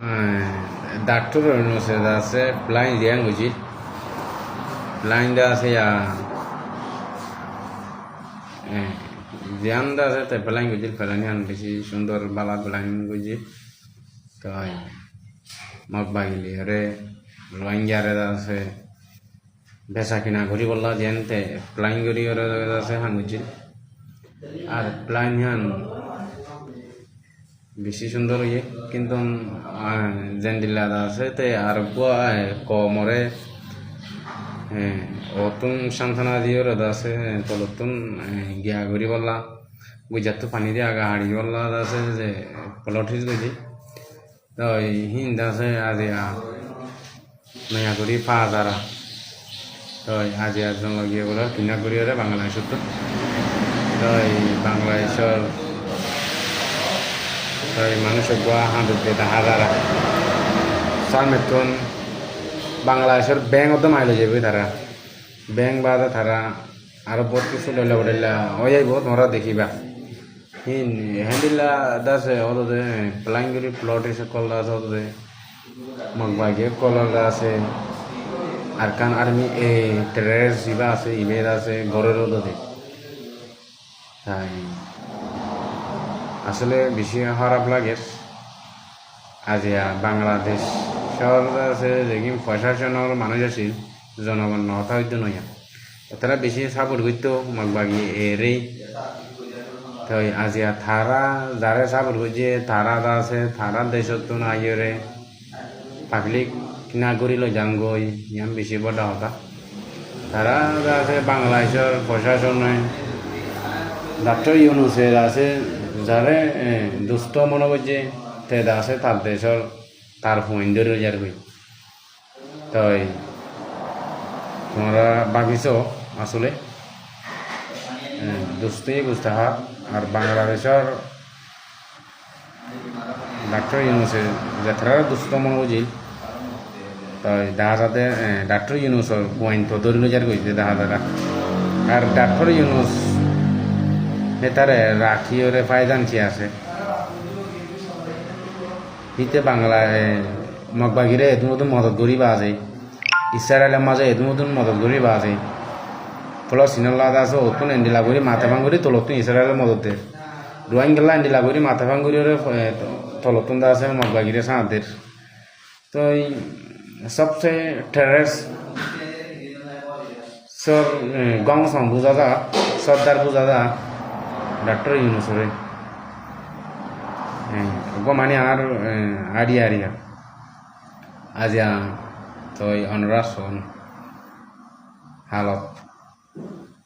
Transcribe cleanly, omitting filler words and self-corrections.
Doctor no se da se blind language blind আছে জ্ঞান দা আছে তাই blind গুজি ফেলানি আন বেশি সুন্দর বালা blind গুজি তাই মগ বাগিলি রে লঙ্গারে আছে বেসা কিনা ঘুরি বললা জেনতে blind গুরি রে আছে হান গুজি আর blind হান বেশি সুন্দর ইয়ে কিন্তু জেন্ডিলা আছে তে আর কমরে অতুন সান্থানা দিয়ে রোদ আছে তলতুন গিয়া ঘুরি বললা গুজাতো পানি দিয়ে আগা হাড়ি বললা আছে যে পলঠিস গুজি তো হিন্দ আছে আজিয়া নয়া করি 5,000 তো আজিয়া জন লাগিয়ে বলে কিনা করি রে বাংলাদেশ তো বাংলাদেশের মানুষ হাঁটুতে হাজারা সার মেতন বাংলাদেশের ব্যাংক তো মাইলে যাবে তারা ব্যাংক বাদে তারা আরো বহুত কিছু লইলা বড়াইলা হয়ে যাইব তোমরা দেখিবা হ্যান্ডিলা দাসে ওদের প্লাইঙ্গুরি প্লট এসে কল আছে ওদের মগবাগে কলার আছে আরকান আর্মি টেরেস ইবা আছে ইমেল আছে ঘরের ওদের তাই আসলে বেশি খারাপ লাগে আজিয়া বাংলাদেশ শহর আছে যেগিন প্রশাসনের মানুষ আছিল জনগণ হতা হইতে নয়া তারা বেশি সাপোর্ট করতো মগবাগি এরেই তো আজিয়া থারা যারা সাপোর্ট করছে তারা আছে থারা দেশত তো আইরে পাবলিক কিনা করিল জাঙ্গই ইয়াম বেশি বড় হতা তারা আছে বাংলাদেশের প্রশাসনে ডাক্তার ইউনুসের আছে যারে দুস্থ মনে করছে তেদা আছে তার দেশের তার ফোন রোজার হই তাই তোমরা ভাবিছ আসলে দুস্থই বুঝতে হয় আর বাংলাদেশের ডাক্তার ইউনুসের যাত্রা দুস্থ মনে বুঝিল তাই দেখা যাতে ডাক্তার ইউনুসের পয়েন্ট তো ধরে রোজার করছে দেখা যারা আর ডাক্তার ইউনুস তারে রাখি ওরে ফায়দান কি আছে হিতে বাংলায় মগবাগিরে এত মতন মদত করিবা আছে ইসরায়েলের মাঝে এত মতন মদত করিবা আছে ফলে সিনাল্লাহ আছে অতুন এন্ডিলা করি মাথা ভাঙরি তলতুন ইসরায়েলের মদতের ড্রয়িং গেলা এন্ডিলা করি মাথা ভাঙরি ওরে তলতুন দা আছে মগবাগিরে সাঁতের তো এই সবচেয়ে টেরেস সর গং সং বুঝা যা সর্দার বুঝা যা ডাক্তার ইউনুসরে মানে আর আরিয়া আজিয়া তো অনুরাগ হালত